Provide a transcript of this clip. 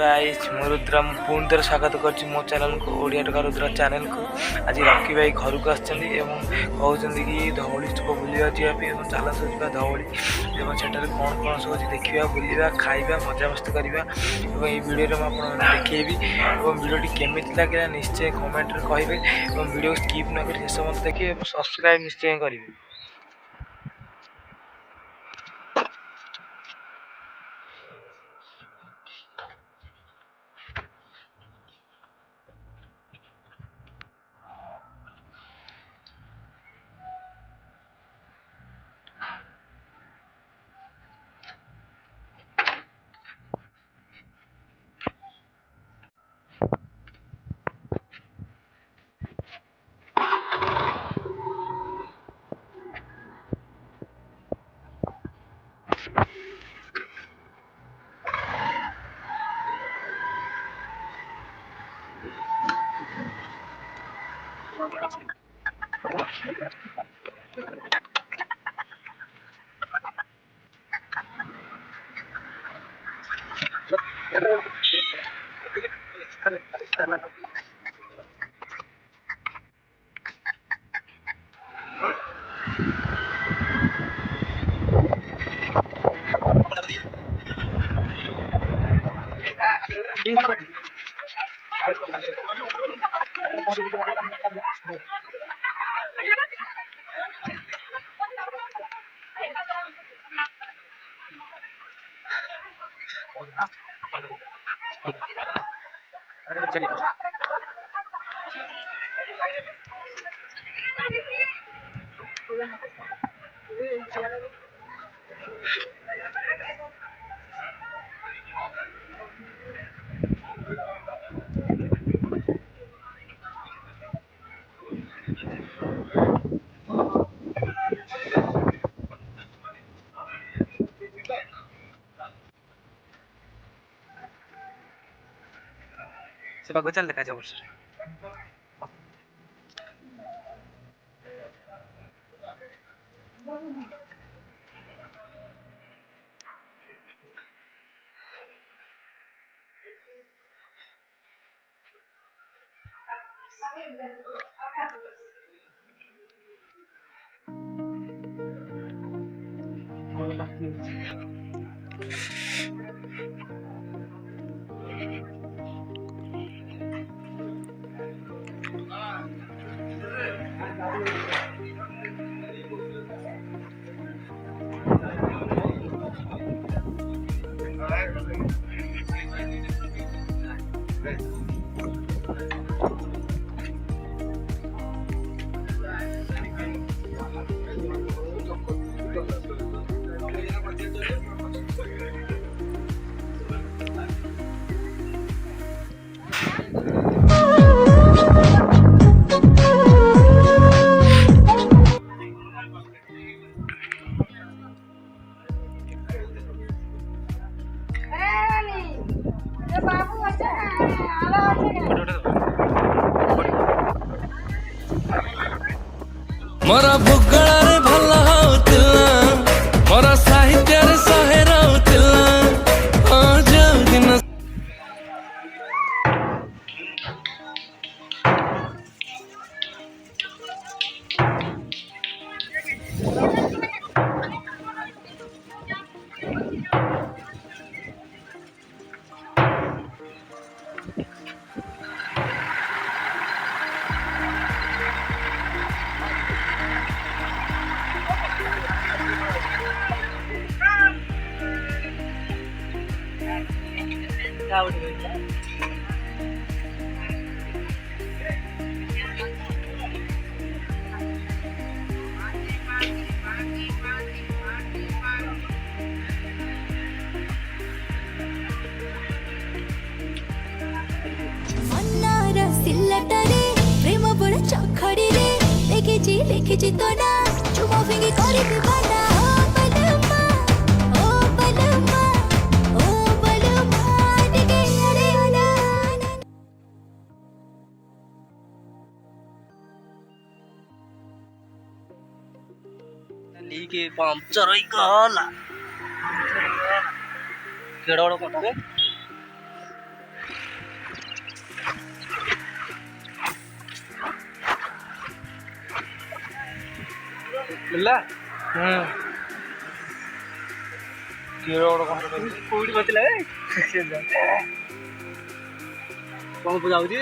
Guys मु रुद्रा पुणी थर स्वागत कर मो चैनल को ओडिया टका रुद्रा चैनल को। आज रॉकी भाई घर को कहते कि धवली स्तूप बुलिया जावाई चलतु जा धवली सेठार कौन कौन सब अच्छी देखा बुलवा खाଇବା मजामस्ती करवा भिडियो में देखेबी। भिडियो केमी लगे निश्चय कमेंट कहे और भिडियो स्किप न कर शेष मत देखिए सब्सक्राइब निश्चय करेंगे। से चल देखा जाए वर्ष मोरा भुगड़े भला होतिला मोरा साहित्य रे सहेरा होतिला आज दिन सिल्लटरे प्रेम बड़ चखड़ी रे लेखिची तो ना चुमो फिंगी करे दीवाना ओ बलमा दिखे अरे आना लीके पंचर होई गला केड़ा बड़ कोटे ମିଳିଲା କିଏ ଗୋଟେ କ'ଣ କୋଉଠି ବସିଲା ବେ କଣ ପୂଜା ହଉଛି